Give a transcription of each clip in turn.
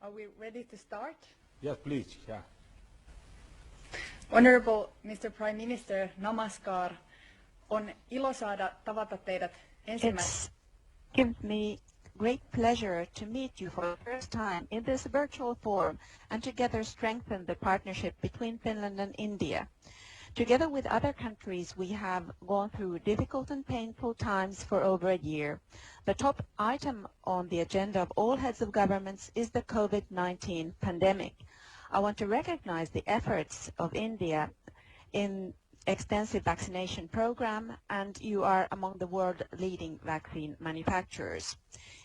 Are we ready to start? Yes, please. Yeah. Honorable Mr. Prime Minister, namaskar. On ilo saada tavata teidät ensimmäistä. It gives me great pleasure to meet you for the first time in this virtual forum and together strengthen the partnership between Finland and India. Together with other countries, we have gone through difficult and painful times for over a year. The top item on the agenda of all heads of governments is the COVID-19 pandemic. I want to recognize the efforts of India in extensive vaccination program, and you are among the world leading vaccine manufacturers.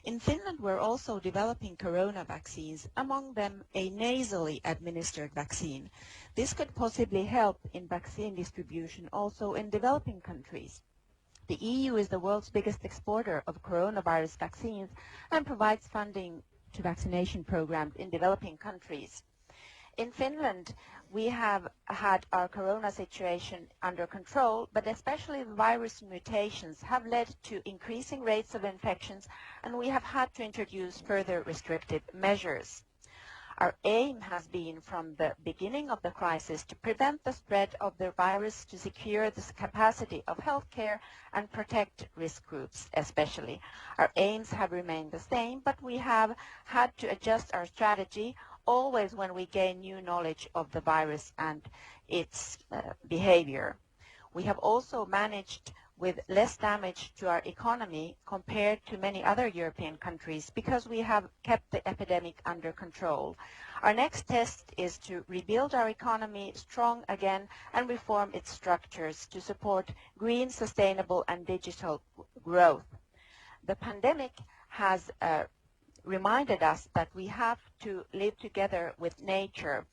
In Finland, we're also developing corona vaccines, among them a nasally administered vaccine. This could possibly help in vaccine distribution also in developing countries. The EU is the world's biggest exporter of coronavirus vaccines and provides funding to vaccination programs in developing countries. In Finland, we have had our corona situation under control, but especially the virus mutations have led to increasing rates of infections, and we have had to introduce further restrictive measures. Our aim has been from the beginning of the crisis to prevent the spread of the virus, to secure the capacity of healthcare and protect risk groups especially. Our aims have remained the same, but we have had to adjust our strategy always when we gain new knowledge of the virus and its behavior. We have also managed with less damage to our economy compared to many other European countries because we have kept the epidemic under control. Our next test is to rebuild our economy strong again and reform its structures to support green, sustainable and digital growth. The pandemic has reminded us that we have to live together with nature.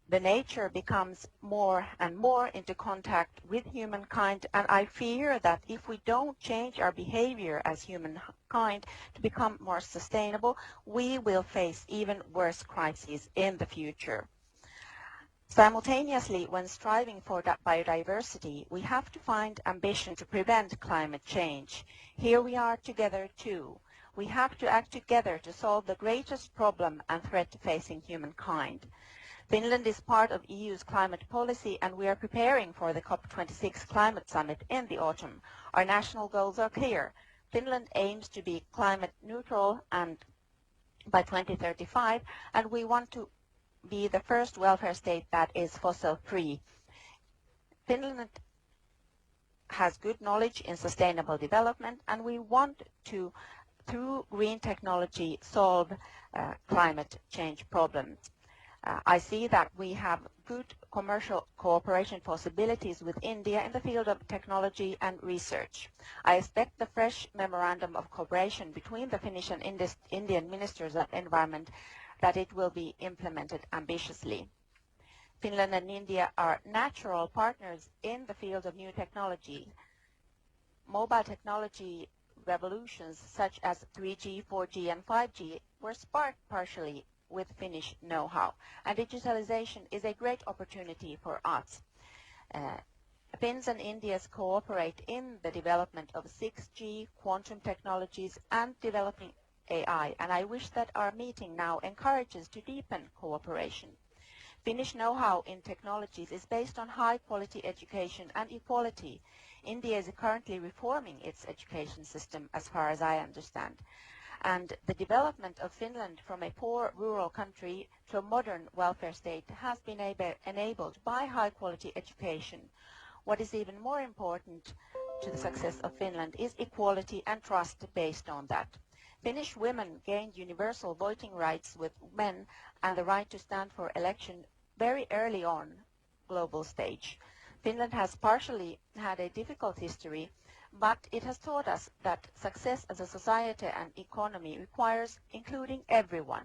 The nature becomes more and more into contact with humankind, and I fear that if we don't change our behavior as humankind to become more sustainable, we will face even worse crises in the future. Simultaneously, when striving for biodiversity, we have to find ambition to prevent climate change. Here we are together too. We have to act together to solve the greatest problem and threat facing humankind. Finland is part of EU's climate policy, and we are preparing for the COP26 climate summit in the autumn. Our national goals are clear. Finland aims to be climate neutral and by 2035, and we want to be the first welfare state that is fossil-free. Finland has good knowledge in sustainable development, and we want to, through green technology, solve climate change problems. I see that we have good commercial cooperation possibilities with India in the field of technology and research. I expect the fresh memorandum of cooperation between the Finnish and Indian ministers of environment that it will be implemented ambitiously. Finland and India are natural partners in the field of new technology. Mobile technology revolutions such as 3G, 4G and 5G were sparked partially with Finnish know-how, and digitalization is a great opportunity for us. Finns and Indians cooperate in the development of 6G, quantum technologies and developing AI, and I wish that our meeting now encourages to deepen cooperation. Finnish know-how in technologies is based on high-quality education and equality. India is currently reforming its education system, as far as I understand. And the development of Finland from a poor rural country to a modern welfare state has been enabled by high-quality education. What is even more important to the success of Finland is equality and trust based on that. Finnish women gained universal voting rights with men and the right to stand for election very early on global stage. Finland has partially had a difficult history, but it has taught us that success as a society and economy requires including everyone.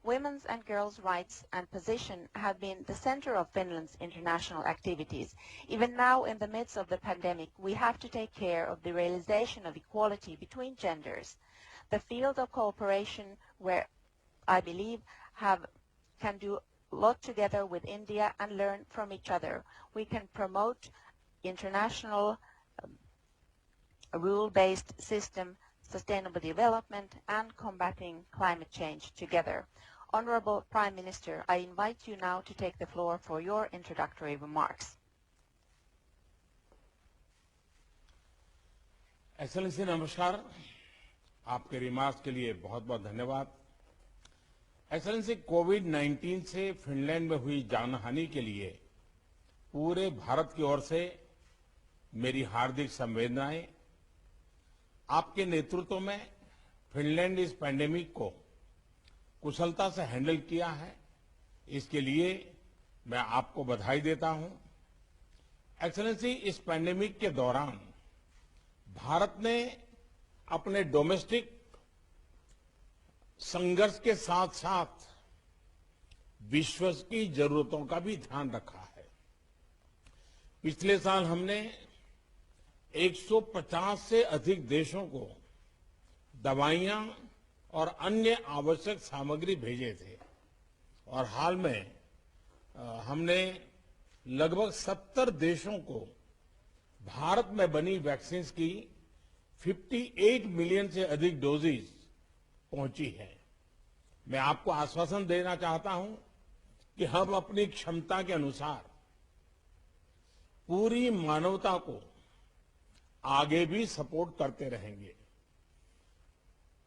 Women's and girls' rights and position have been the center of Finland's international activities. Even now, in the midst of the pandemic, we have to take care of the realization of equality between genders. The field of cooperation where I believe can do a lot together with India and learn from each other. We can promote international a rule-based system, sustainable development, and combating climate change together. Honorable Prime Minister, I invite you now to take the floor for your introductory remarks. Excellency नमस्कार, आपके remarks के लिए बहुत बहुत धन्यवाद। Excellency, कोविड-19 से Finland में हुई जानहानि के लिए पूरे भारत की ओर से मेरी हार्दिक संवेदनाएं। आपके नेतृत्व में फिनलैंड इस पैंडेमिक को कुशलता से हैंडल किया है, इसके लिए मैं आपको बधाई देता हूं। एक्सेलेंसी, इस पैंडेमिक के दौरान भारत ने अपने डोमेस्टिक संघर्ष के साथ साथ विश्व की जरूरतों का भी ध्यान रखा है। पिछले साल हमने 150 से अधिक देशों को दवाइयां और अन्य आवश्यक सामग्री भेजे थे और हाल में हमने लगभग 70 देशों को भारत में बनी वैक्सीन की 58 मिलियन से अधिक डोजेज पहुंची है। मैं आपको आश्वासन देना चाहता हूं कि हम अपनी क्षमता के अनुसार पूरी मानवता को आगे भी सपोर्ट करते रहेंगे।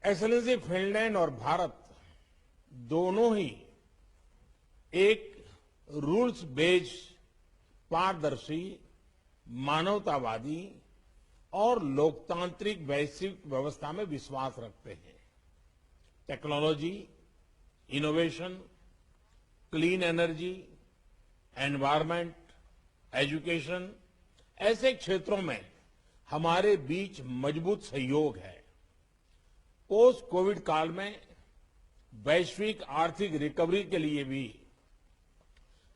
एक्सेलेंसी, फिनलैंड और भारत दोनों ही एक रूल्स बेस्ड, पारदर्शी, मानवतावादी और लोकतांत्रिक वैश्विक व्यवस्था में विश्वास रखते हैं। Technology, innovation, clean energy, environment, education, ऐसे क्षेत्रों में हमारे बीच मजबूत सहयोग है। पोस्ट कोविड काल में वैश्विक आर्थिक रिकवरी के लिए भी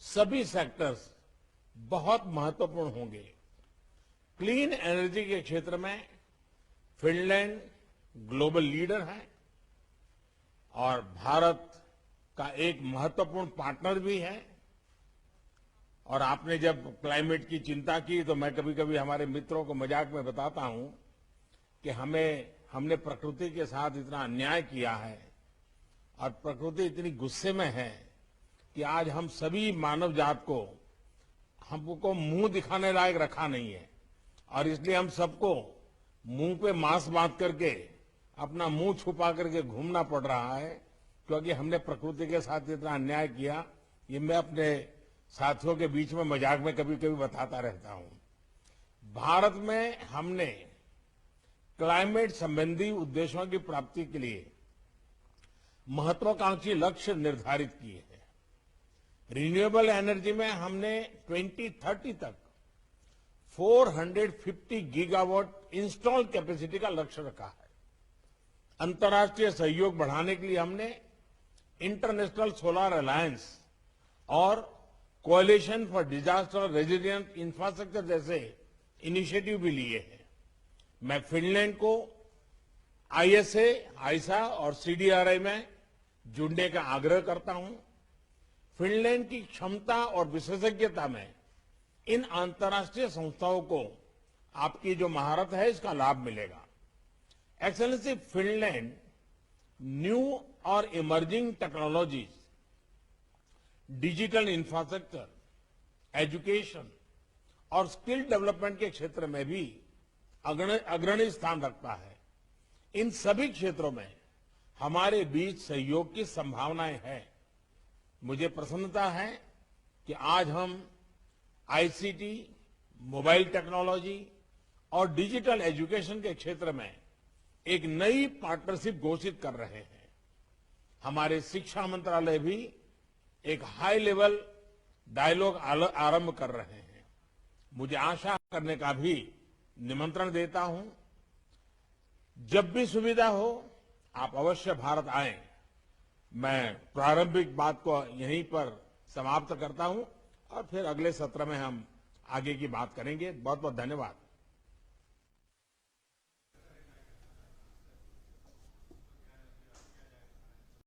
सभी सेक्टर्स बहुत महत्वपूर्ण होंगे। क्लीन एनर्जी के क्षेत्र में फिनलैंड ग्लोबल लीडर है और भारत का एक महत्वपूर्ण पार्टनर भी है। और आपने जब क्लाइमेट की चिंता की तो मैं कभी कभी हमारे मित्रों को मजाक में बताता हूं कि हमने प्रकृति के साथ इतना अन्याय किया है और प्रकृति इतनी गुस्से में है कि आज हम सभी मानव जात को हमको मुंह दिखाने लायक रखा नहीं है और इसलिए हम सबको मुंह पे मास्क बांध करके अपना मुंह छुपा करके घूमना पड़ रहा है, क्योंकि हमने प्रकृति के साथ इतना अन्याय किया। ये मैं अपने साथियों के बीच में मजाक में कभी कभी बताता रहता हूं। भारत में हमने क्लाइमेट संबंधी उद्देश्यों की प्राप्ति के लिए महत्वाकांक्षी लक्ष्य निर्धारित किए हैं। रिन्यूएबल एनर्जी में हमने 2030 तक 450 गीगावाट इंस्टॉल कैपेसिटी का लक्ष्य रखा है। अंतर्राष्ट्रीय सहयोग बढ़ाने के लिए हमने इंटरनेशनल सोलर अलायंस और coalition for disaster resilient infrastructure जैसे इनिशिएटिव भी लिए हैं। मैं फिनलैंड को आईएसए, आईसा और सीडीआरआई में जुड़ने का आग्रह करता हूं। फिनलैंड की क्षमता और विशेषज्ञता में इन अंतर्राष्ट्रीय संस्थाओं को आपकी जो महारत है इसका लाभ मिलेगा। एक्सेलेंसी, फिनलैंड न्यू और emerging technologies, digital infrastructure, education और स्किल डेवलपमेंट के क्षेत्र में भी अग्रणी स्थान रखता है। इन सभी क्षेत्रों में हमारे बीच सहयोग की संभावनाएं हैं। मुझे प्रसन्नता है कि आज हम आईसीटी, मोबाइल टेक्नोलॉजी और डिजिटल एजुकेशन के क्षेत्र में एक नई पार्टनरशिप घोषित कर रहे हैं। हमारे शिक्षा मंत्रालय भी एक हाई लेवल डायलॉग आरंभ कर रहे हैं। मुझे आशा करने का भी निमंत्रण देता हूं, जब भी सुविधा हो आप अवश्य भारत आएं। मैं प्रारंभिक बात को यहीं पर समाप्त करता हूं और फिर अगले सत्र में हम आगे की बात करेंगे। बहुत बहुत धन्यवाद।